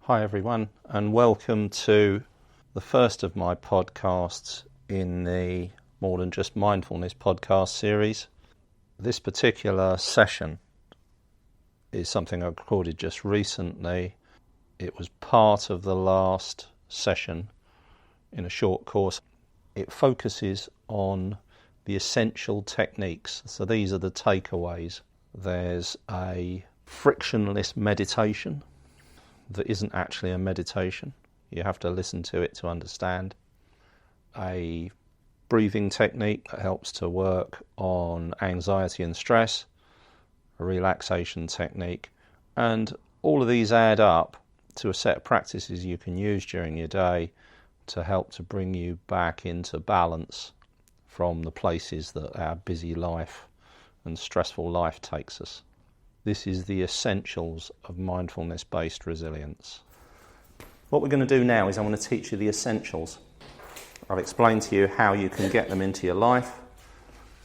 Hi everyone, and welcome to the first of my podcasts in the More Than Just Mindfulness podcast series. This particular session is something I recorded just recently. It was part of the last session in a short course. It focuses on the essential techniques. So these are the takeaways. There's a frictionless meditation that isn't actually a meditation. You have to listen to it to understand. A breathing technique that helps to work on anxiety and stress, a relaxation technique, and all of these add up to a set of practices you can use during your day to help to bring you back into balance from the places that our busy life and stressful life takes us. This is the essentials of mindfulness-based resilience. What we're going to do now is I want to teach you the essentials. I've explained to you how you can get them into your life.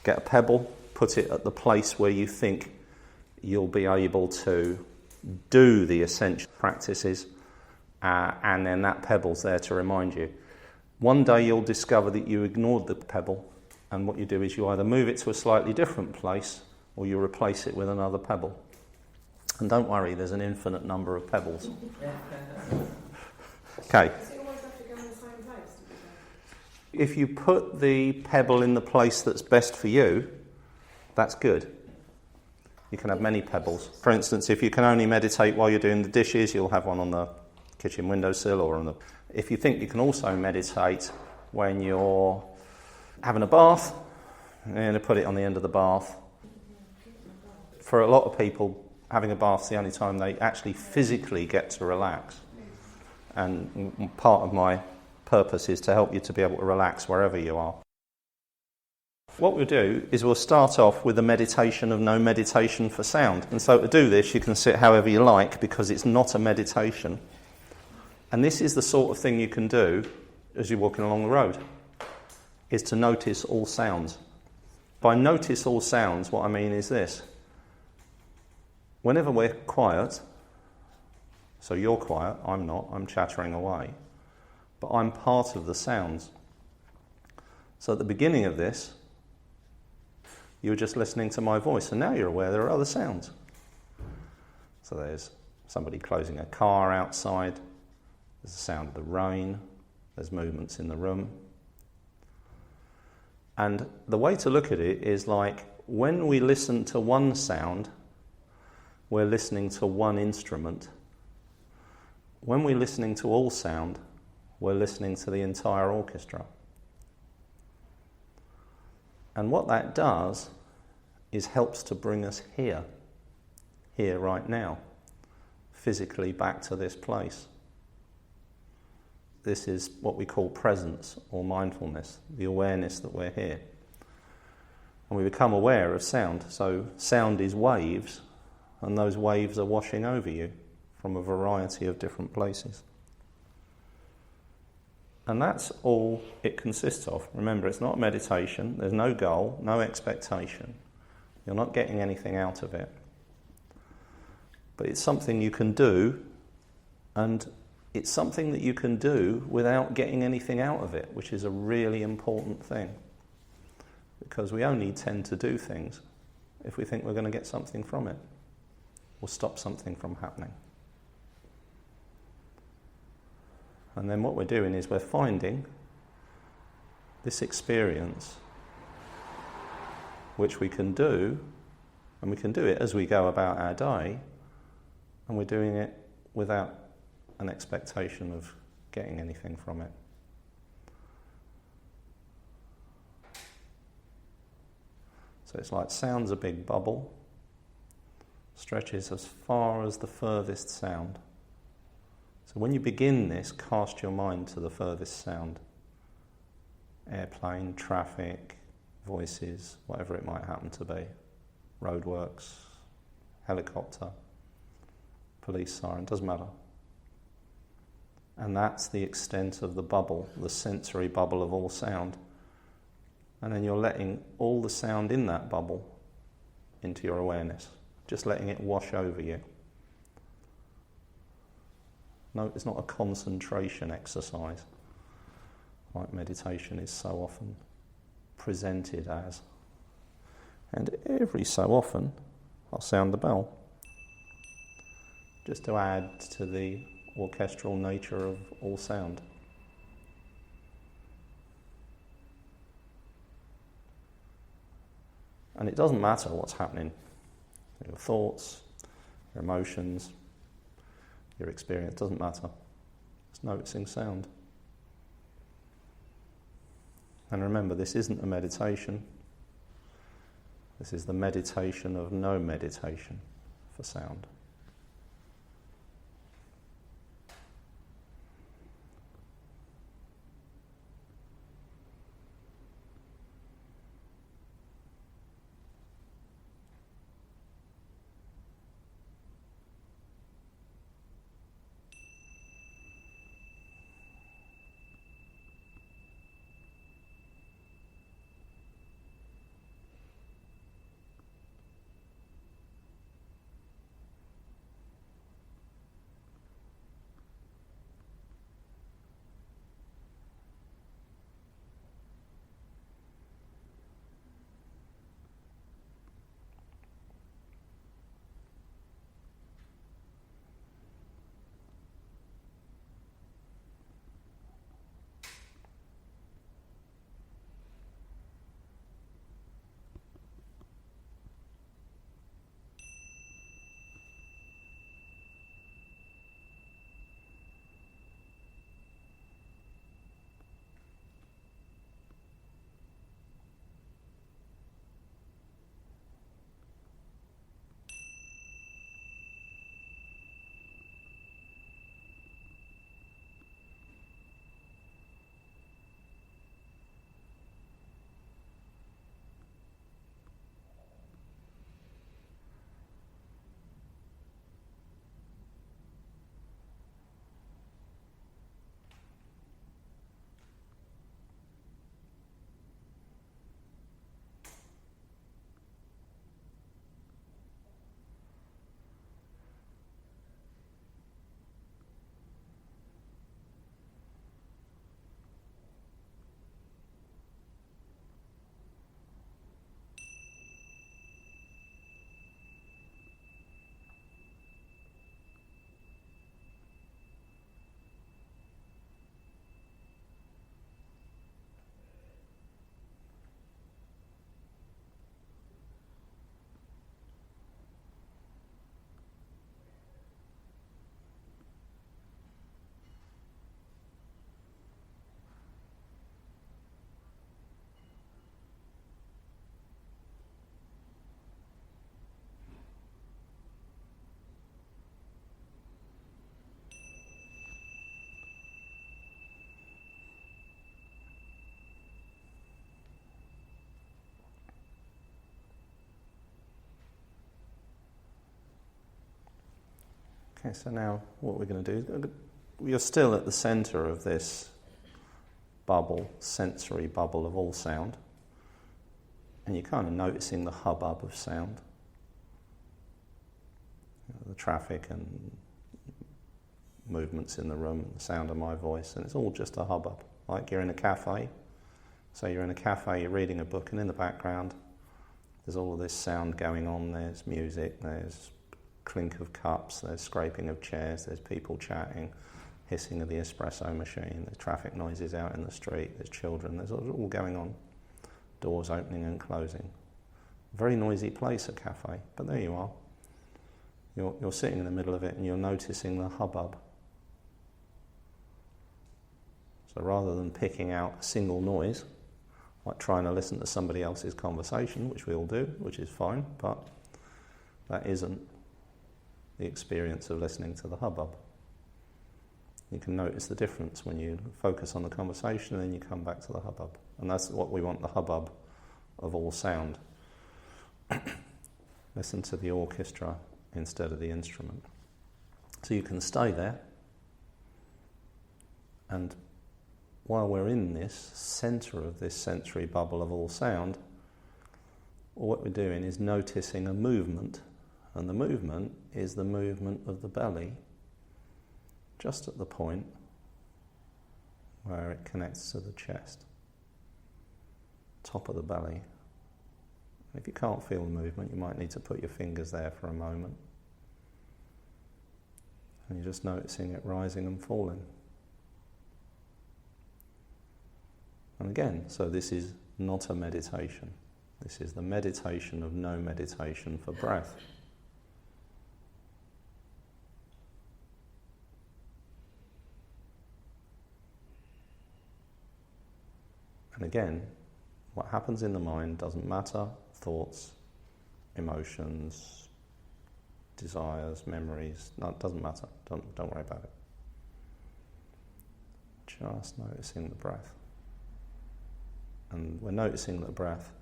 Get a pebble, put it at the place where you think you'll be able to do the essential practices, and then that pebble's there to remind you. One day you'll discover that you ignored the pebble, and what you do is you either move it to a slightly different place or you replace it with another pebble. And don't worry, there's an infinite number of pebbles. Okay. Does it always have to go in the same place? If you put the pebble in the place that's best for you, that's good. You can have many pebbles. For instance, if you can only meditate while you're doing the dishes, you'll have one on the kitchen windowsill or on the... If you think you can also meditate when you're having a bath, you're going to put it on the end of the bath. For a lot of people, having a bath's the only time they actually physically get to relax. And part of my purpose is to help you to be able to relax wherever you are. What we'll do is we'll start off with a meditation of no meditation for sound. And so to do this, you can sit however you like because it's not a meditation. And this is the sort of thing you can do as you're walking along the road, is to notice all sounds. By notice all sounds, what I mean is this. Whenever we're quiet, so you're quiet, I'm not, I'm chattering away, but I'm part of the sounds. So at the beginning of this, you were just listening to my voice, and now you're aware there are other sounds. So there's somebody closing a car outside, there's the sound of the rain, there's movements in the room. And the way to look at it is like when we listen to one sound, we're listening to one instrument. When we're listening to all sound, we're listening to the entire orchestra. And what that does is helps to bring us here right now, physically back to this place. This is what we call presence or mindfulness, the awareness that we're here. And we become aware of sound. So sound is waves, and those waves are washing over you from a variety of different places. And that's all it consists of. Remember, it's not meditation, there's no goal, no expectation. You're not getting anything out of it. But it's something you can do, and it's something that you can do without getting anything out of it, which is a really important thing. Because we only tend to do things if we think we're going to get something from it, or stop something from happening. And then what we're doing is we're finding this experience which we can do, and we can do it as we go about our day, and we're doing it without an expectation of getting anything from it. So it's like sound's a big bubble, stretches as far as the furthest sound. So when you begin this, cast your mind to the furthest sound. Airplane, traffic, voices, whatever it might happen to be. Roadworks, helicopter, police siren, doesn't matter. And that's the extent of the bubble, the sensory bubble of all sound. And then you're letting all the sound in that bubble into your awareness, just letting it wash over you. No, it's not a concentration exercise, like meditation is so often presented as. And every so often, I'll sound the bell, just to add to the orchestral nature of all sound. And it doesn't matter what's happening. Your thoughts, your emotions, your experience, doesn't matter. It's noticing sound. And remember, this isn't a meditation. This is the meditation of no meditation for sound. Okay, so now what we're going to do, you're still at the centre of this bubble, sensory bubble of all sound, and you're kind of noticing the hubbub of sound, the traffic and movements in the room, the sound of my voice, and it's all just a hubbub, like you're in a cafe. So you're in a cafe, you're reading a book, and in the background there's all of this sound going on. There's music, there's clink of cups, there's scraping of chairs, there's people chatting, hissing of the espresso machine, there's traffic noises out in the street, there's children, there's all going on, doors opening and closing. Very noisy place, a cafe, but there you are. You're sitting in the middle of it and you're noticing the hubbub. So rather than picking out a single noise, like trying to listen to somebody else's conversation, which we all do, which is fine, but that isn't the experience of listening to the hubbub. You can notice the difference when you focus on the conversation and then you come back to the hubbub. And that's what we want, the hubbub of all sound. Listen to the orchestra instead of the instrument. So you can stay there, and while we're in this centre of this sensory bubble of all sound, what we're doing is noticing a movement, and the movement is the movement of the belly just at the point where it connects to the chest, top of the belly. If you can't feel the movement, you might need to put your fingers there for a moment. And you're just noticing it rising and falling. And again, so this is not a meditation. This is the meditation of no meditation for breath. And again, what happens in the mind doesn't matter. Thoughts, emotions, desires, memories, no, it doesn't matter. Don't worry about it. Just noticing the breath. And we're noticing the breath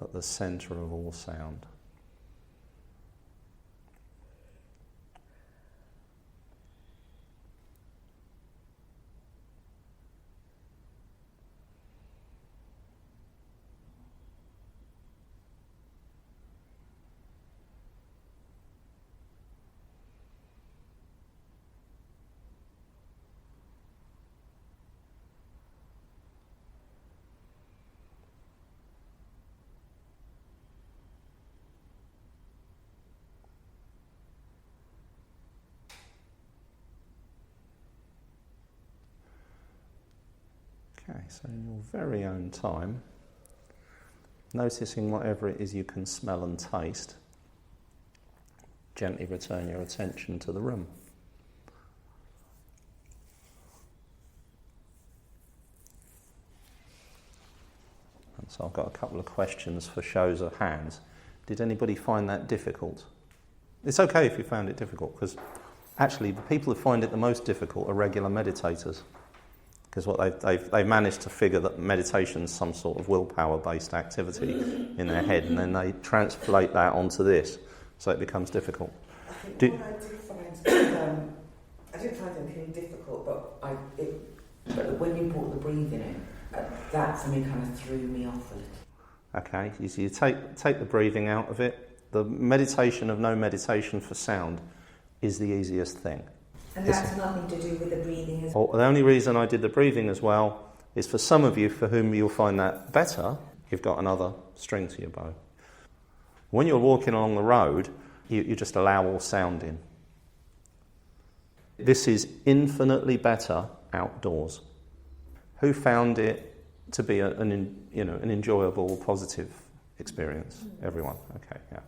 at the centre of all sound. Okay, so in your very own time, noticing whatever it is you can smell and taste, gently return your attention to the room. And so I've got a couple of questions for shows of hands. Did anybody find that difficult? It's okay if you found it difficult, because actually the people who find it the most difficult are regular meditators. Because what they've managed to figure that meditation is some sort of willpower-based activity in their head, and then they translate that onto this, so it becomes difficult. I think what I did find it really difficult, but when you brought the breathing in, that for me kind of threw me off a little. Okay, so you take the breathing out of it. The meditation of no meditation for sound is the easiest thing. And that's nothing to do with the breathing as well? The only reason I did the breathing as well is for some of you for whom you'll find that better, you've got another string to your bow. When you're walking along the road, you just allow all sound in. This is infinitely better outdoors. Who found it to be an enjoyable, positive experience? Everyone. Okay, yeah.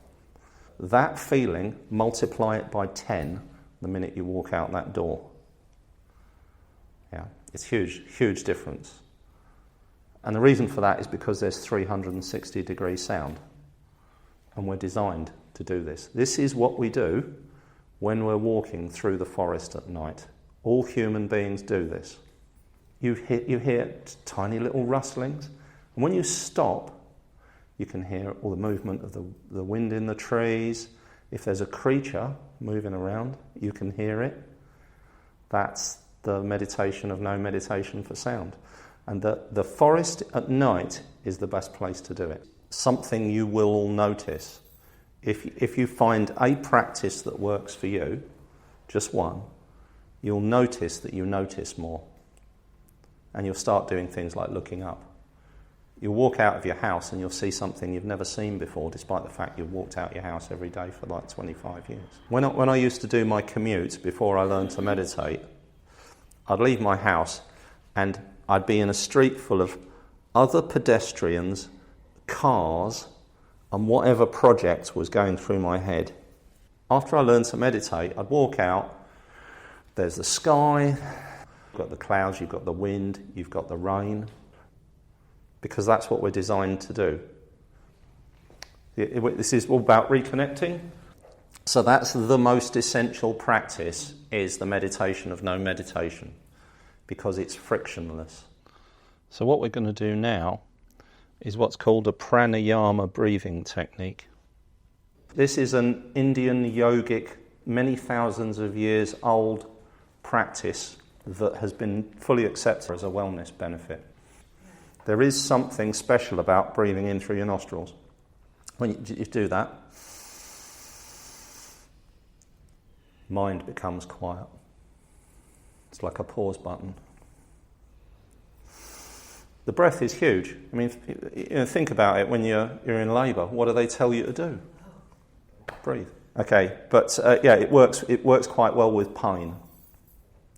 That feeling, multiply it by 10 the minute you walk out that door. Yeah, it's huge difference. And the reason for that is because there's 360 degree sound. And we're designed to do this. This is what we do when we're walking through the forest at night. All human beings do this. You hear tiny little rustlings. And when you stop, you can hear all the movement of the wind in the trees. If there's a creature moving around, you can hear it. That's the meditation of no meditation for sound. And the forest at night is the best place to do it. Something you will all notice. If you find a practice that works for you, just one, you'll notice that you notice more. And you'll start doing things like looking up. You'll walk out of your house and you'll see something you've never seen before, despite the fact you've walked out your house every day for like 25 years. When I used to do my commute before I learned to meditate, I'd leave my house and I'd be in a street full of other pedestrians, cars, and whatever project was going through my head. After I learned to meditate, I'd walk out, there's the sky, you've got the clouds, you've got the wind, you've got the rain, because that's what we're designed to do. This is all about reconnecting. So that's the most essential practice, is the meditation of no meditation, because it's frictionless. So what we're going to do now is what's called a pranayama breathing technique. This is an Indian yogic, many thousands of years old practice that has been fully accepted as a wellness benefit. There is something special about breathing in through your nostrils. When you do that, mind becomes quiet. It's like a pause button. The breath is huge. I mean, think about it when you're in labour. What do they tell you to do? Breathe. Okay, but it works quite well with pain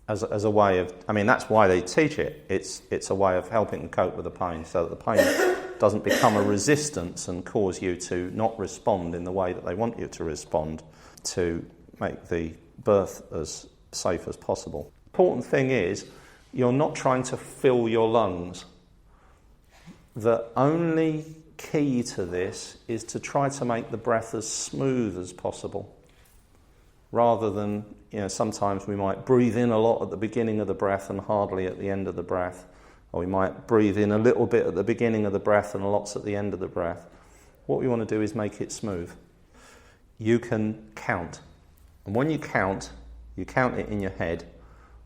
as a way of. I mean, that's why they teach it. It's a way of helping to cope with the pain, so that the pain doesn't become a resistance and cause you to not respond in the way that they want you to respond, to make the birth as safe as possible. Important thing is, you're not trying to fill your lungs. The only key to this is to try to make the breath as smooth as possible, rather than, sometimes we might breathe in a lot at the beginning of the breath and hardly at the end of the breath, or we might breathe in a little bit at the beginning of the breath and lots at the end of the breath. What we want to do is make it smooth. You can count, and when you count it in your head: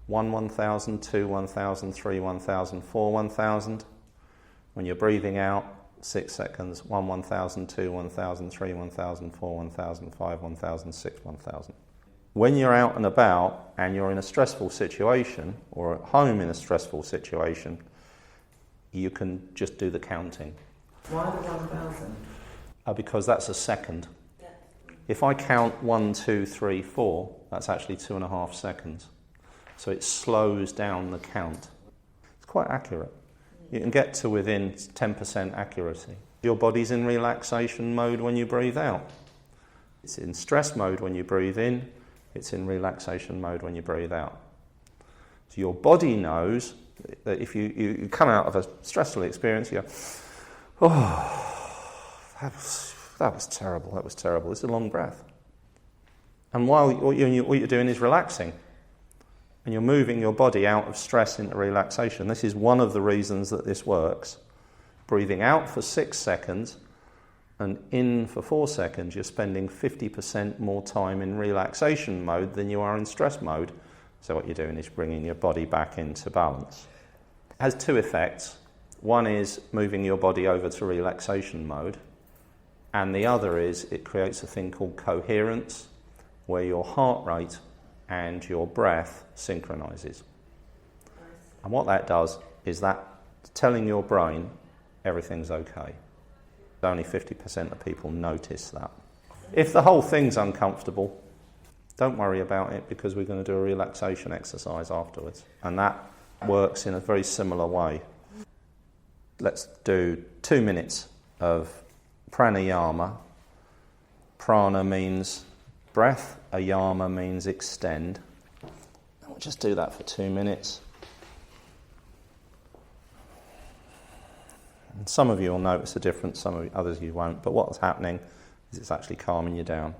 1, 1,000, 2, 1,000, 3, 1,000, 4, 1,000. When you're breathing out, 6 seconds: 1, 1,000, 2, 1,000, 3, 1,000, 4, 1,000, 5, 1,000, 6, 1,000. When you're out and about and you're in a stressful situation, or at home in a stressful situation, you can just do the counting. Why the 1,000? Because that's a second. If I count 1, 2, 3, 4, that's actually 2.5 seconds. So it slows down the count. It's quite accurate. You can get to within 10% accuracy. Your body's in relaxation mode when you breathe out. It's in stress mode when you breathe in. It's in relaxation mode when you breathe out. So your body knows that if you come out of a stressful experience, you go, oh, that was terrible. It's a long breath. And while what you're doing is relaxing, and you're moving your body out of stress into relaxation. This is one of the reasons that this works. Breathing out for 6 seconds and in for 4 seconds, you're spending 50% more time in relaxation mode than you are in stress mode. So what you're doing is bringing your body back into balance. It has 2 effects. One is moving your body over to relaxation mode, and the other is it creates a thing called coherence, where your heart rate and your breath synchronizes. And what that does is that telling your brain everything's okay. Only 50% of people notice that. If the whole thing's uncomfortable, don't worry about it, because we're going to do a relaxation exercise afterwards. And that works in a very similar way. Let's do 2 minutes of pranayama. Prana means breath, ayama means extend. We'll just do that for 2 minutes. And some of you will notice a difference, some of others you won't, but what's happening is it's actually calming you down.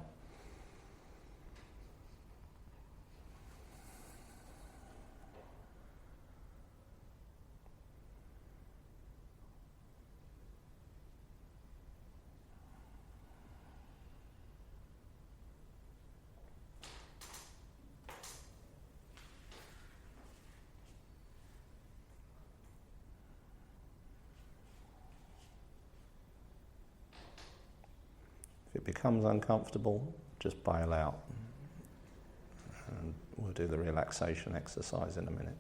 If it becomes uncomfortable, just bail out. And we'll do the relaxation exercise in a minute.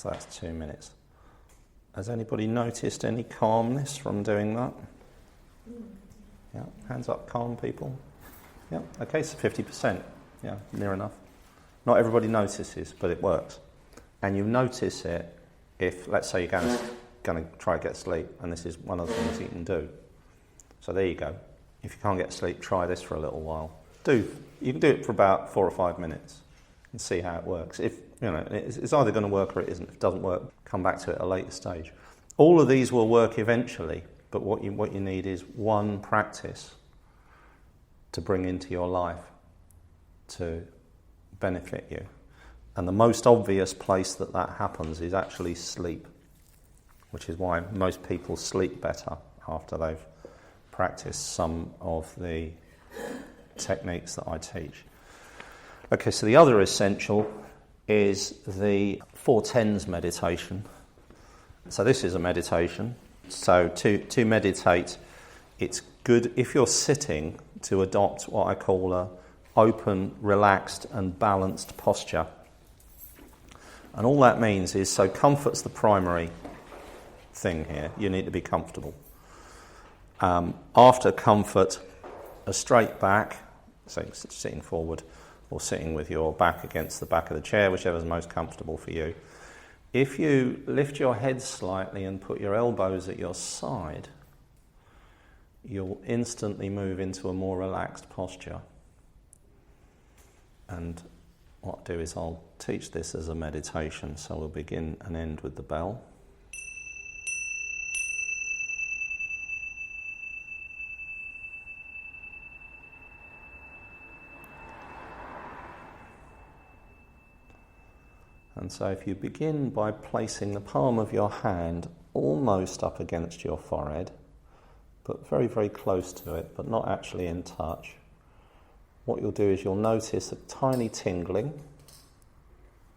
So that's 2 minutes. Has anybody noticed any calmness from doing that? Yeah, hands up, calm people. Yeah, okay, so 50%. Yeah, near enough. Not everybody notices, but it works. And you notice it if, let's say, you're going to try to get sleep, and this is one of the things you can do. So there you go. If you can't get sleep, try this for a little while. You can do it for about 4 or 5 minutes and see how it works. If it's either going to work or it isn't. If it doesn't work, come back to it at a later stage. All of these will work eventually, but what you need is one practice to bring into your life to benefit you. And the most obvious place that happens is actually sleep, which is why most people sleep better after they've practiced some of the techniques that I teach. Okay, so the other essential is the 4-10s meditation. So this is a meditation. So to meditate, it's good if you're sitting to adopt what I call a open, relaxed and balanced posture. And all that means is, so comfort's the primary thing here. You need to be comfortable. After comfort, a straight back, so sitting forward or sitting with your back against the back of the chair, whichever's most comfortable for you. If you lift your head slightly and put your elbows at your side, you'll instantly move into a more relaxed posture. And what I'll do is I'll teach this as a meditation, so we'll begin and end with the bell. And so if you begin by placing the palm of your hand almost up against your forehead, but very, very close to it, but not actually in touch, what you'll do is you'll notice a tiny tingling,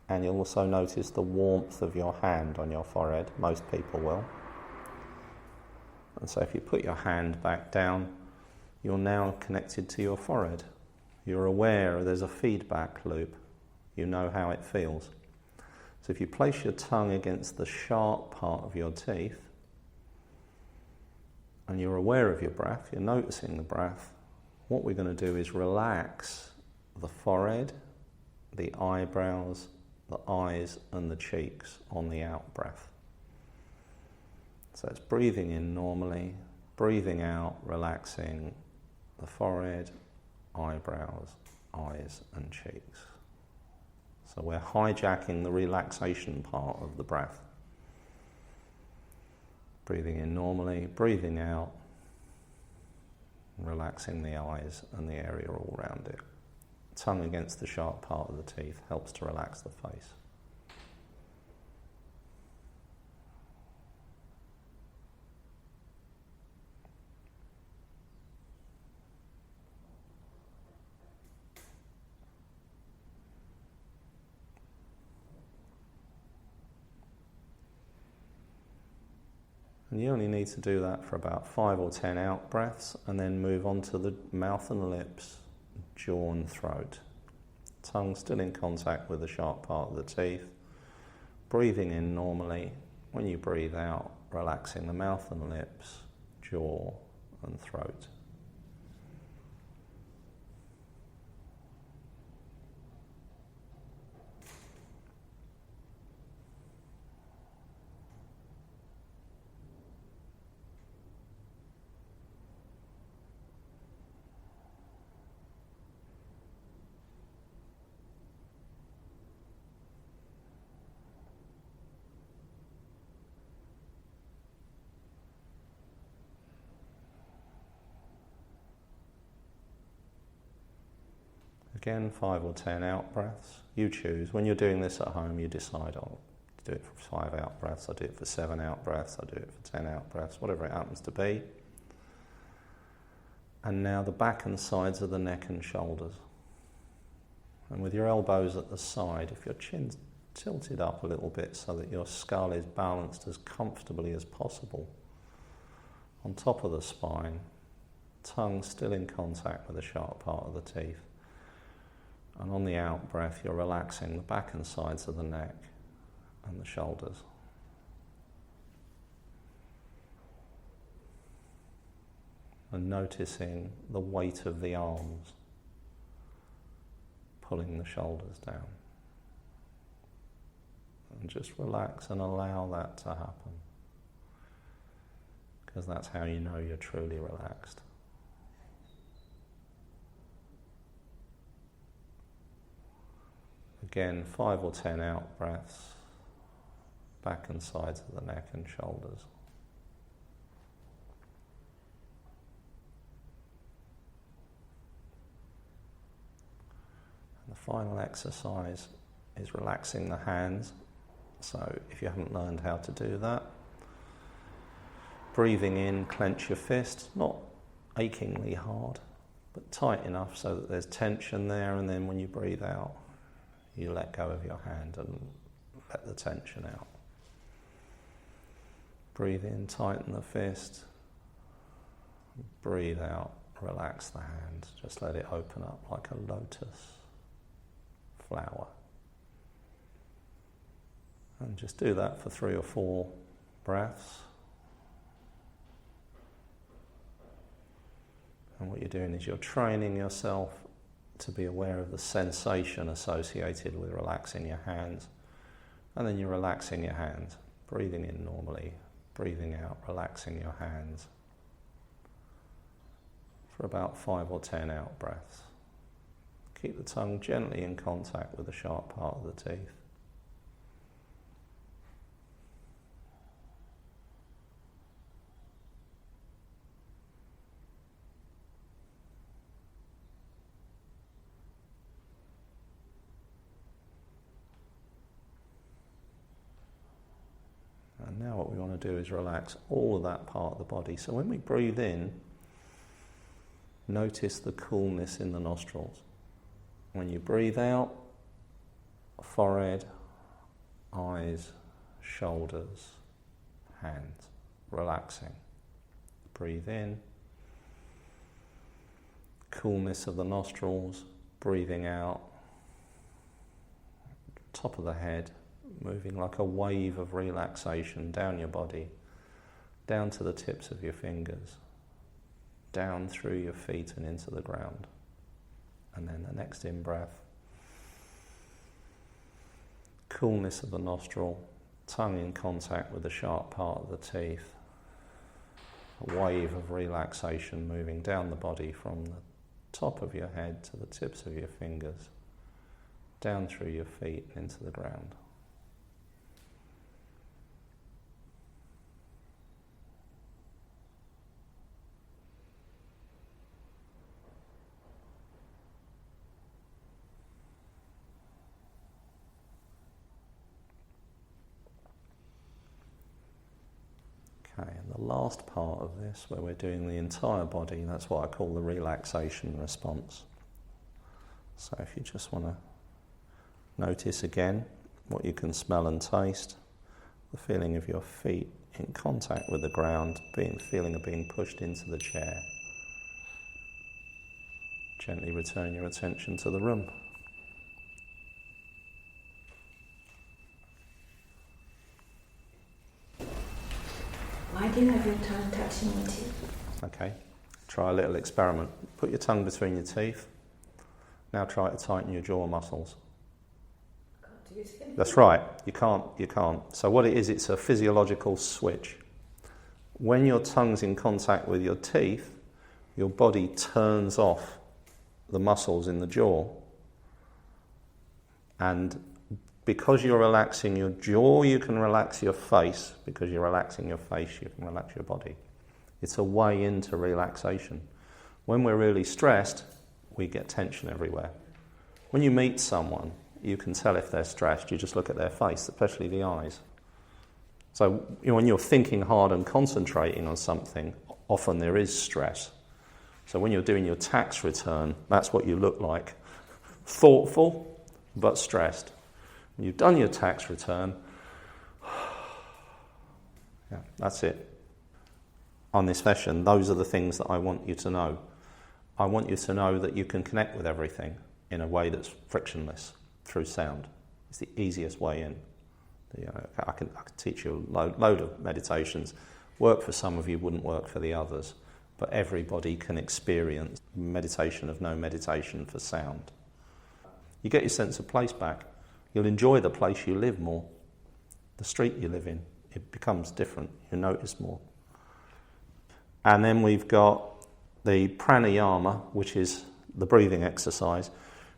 and you'll also notice the warmth of your hand on your forehead. Most people will. And so if you put your hand back down, you're now connected to your forehead. You're aware there's a feedback loop. You know how it feels. So if you place your tongue against the sharp part of your teeth, and you're aware of your breath, you're noticing the breath, what we're going to do is relax the forehead, the eyebrows, the eyes and the cheeks on the out breath. So it's breathing in normally, breathing out, relaxing the forehead, eyebrows, eyes and cheeks. So we're hijacking the relaxation part of the breath. Breathing in normally, breathing out, relaxing the eyes and the area all around it. Tongue against the sharp part of the teeth helps to relax the face. And you only need to do that for about 5 or 10 out breaths, and then move on to the mouth and lips, jaw and throat. Tongue still in contact with the sharp part of the teeth. Breathing in normally. When you breathe out, relaxing the mouth and lips, jaw and throat. Again, 5 or 10 out breaths. You choose. When you're doing this at home, you decide, I'll do it for 5 out breaths, I'll do it for 7 out breaths, I'll do it for 10 out breaths, whatever it happens to be. And now the back and sides of the neck and shoulders. And with your elbows at the side, if your chin's tilted up a little bit so that your skull is balanced as comfortably as possible on top of the spine, tongue still in contact with the sharp part of the teeth. And on the out breath, you're relaxing the back and sides of the neck and the shoulders. And noticing the weight of the arms pulling the shoulders down. And just relax and allow that to happen. Because that's how you know you're truly relaxed. Again, 5 or 10 out breaths, back and sides of the neck and shoulders. And the final exercise is relaxing the hands. So if you haven't learned how to do that, breathing in, clench your fist, not achingly hard, but tight enough so that there's tension there, and then when you breathe out, you let go of your hand and let the tension out. Breathe in, tighten the fist. Breathe out, relax the hand. Just let it open up like a lotus flower. And just do that for 3 or 4 breaths. And what you're doing is you're training yourself to be aware of the sensation associated with relaxing your hands. And then you're relaxing your hands, breathing in normally, breathing out, relaxing your hands for about 5 or 10 out breaths. Keep the tongue gently in contact with the sharp part of the teeth. And now what we want to do is relax all of that part of the body. So when we breathe in, notice the coolness in the nostrils. When you breathe out, forehead, eyes, shoulders, hands, relaxing. Breathe in, coolness of the nostrils, breathing out, top of the head, moving like a wave of relaxation down your body, down to the tips of your fingers, down through your feet and into the ground. And then the next in-breath, coolness of the nostril, tongue in contact with the sharp part of the teeth, a wave of relaxation moving down the body from the top of your head to the tips of your fingers, down through your feet and into the ground. Okay, and the last part of this, where we're doing the entire body, that's what I call the relaxation response. So if you just want to notice again what you can smell and taste, the feeling of your feet in contact with the ground, feeling of being pushed into the chair. Gently return your attention to the room. Why do you have your tongue touching your teeth? Okay, try a little experiment. Put your tongue between your teeth. Now try to tighten your jaw muscles. That's right, you can't. So what it is, it's a physiological switch. When your tongue's in contact with your teeth, your body turns off the muscles in the jaw. And because you're relaxing your jaw, you can relax your face. Because you're relaxing your face, you can relax your body. It's a way into relaxation. When we're really stressed, we get tension everywhere. When you meet someone, you can tell if they're stressed. You just look at their face, especially the eyes. So when you're thinking hard and concentrating on something, often there is stress. So when you're doing your tax return, that's what you look like. Thoughtful, but stressed. When you've done your tax return, yeah, that's it. On this session, those are the things that I want you to know. I want you to know that you can connect with everything in a way that's frictionless through sound. It's the easiest way in. I can teach you a load of meditations. Work for some of you, wouldn't work for the others. But everybody can experience meditation of no meditation for sound. You get your sense of place back. You'll enjoy the place you live more. The street you live in, it becomes different. You notice more. And then we've got the pranayama, which is the breathing exercise,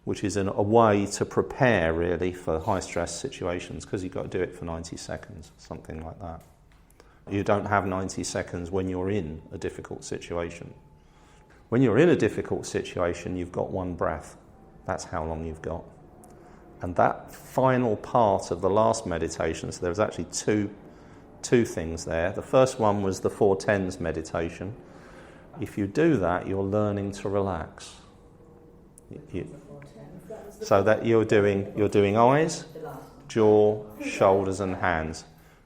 which is a way to prepare really for high stress situations, because you've got to do it for 90 seconds, something like that. You don't have 90 seconds when you're in a difficult situation. When you're in a difficult situation, you've got one breath. That's how long you've got. And that final part of the last meditation, so there's actually two things there. The first one was the 4-10s meditation. If you do that, you're learning to relax. So that you're doing eyes, jaw, shoulders and hands.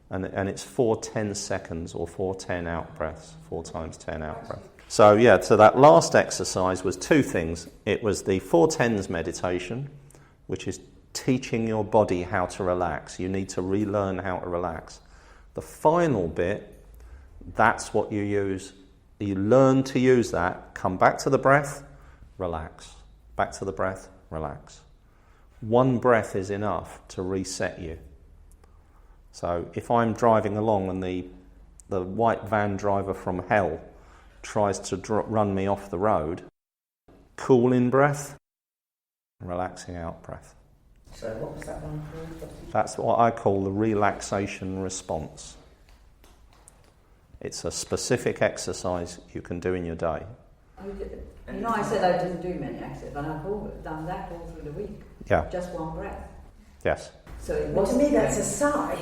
And it's 4 10-seconds or 4 10 out breaths, 4 times 10 out breaths. So that last exercise was two things. It was the 4-10s meditation, which is teaching your body how to relax. You need to relearn how to relax. The final bit, that's what you use. You learn to use that. Come back to the breath, relax. Back to the breath, relax. One breath is enough to reset you. So if I'm driving along and the white van driver from hell tries to run me off the road, cool in breath, relaxing out breath. So what was that one called? That's what I call the relaxation response. It's a specific exercise you can do in your day. I said I didn't do many exercises, but I've done that all through the week. Yeah. Just one breath. Yes. So it Well, to wasn't me that's a sigh.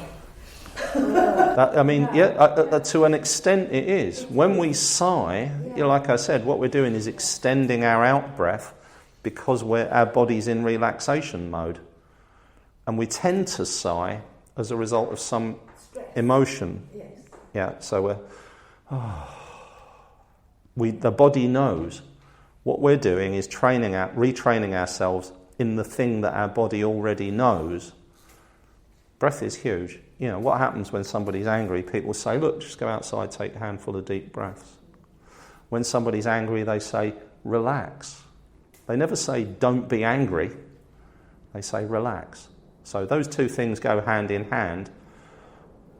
To an extent it is. When we sigh, like I said, what we're doing is extending our out breath because our body's in relaxation mode. And we tend to sigh as a result of some emotion. Yes. Yeah, so the body knows. What we're doing is retraining ourselves in the thing that our body already knows. Breath is huge. What happens when somebody's angry? People say, look, just go outside, take a handful of deep breaths. When somebody's angry, they say, relax. They never say, don't be angry. They say, relax. So those two things go hand in hand.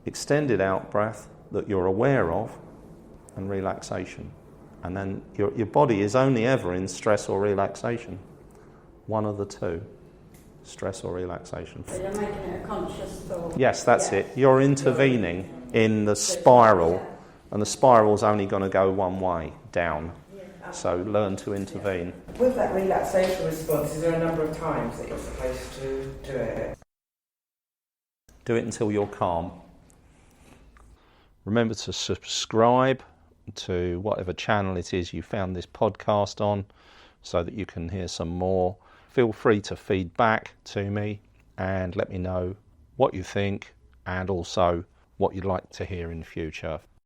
Extended out breath that you're aware of, and relaxation. And then your body is only ever in stress or relaxation. One of the two. Stress or relaxation. So you're making it a conscious thought. Yes, that's it. You're intervening in the spiral, and the spiral's only going to go one way, down. So learn to intervene. With that relaxation response, is there a number of times that you're supposed to do it? Do it until you're calm. Remember to subscribe to whatever channel it is you found this podcast on so that you can hear some more. Feel free to feed back to me and let me know what you think and also what you'd like to hear in future.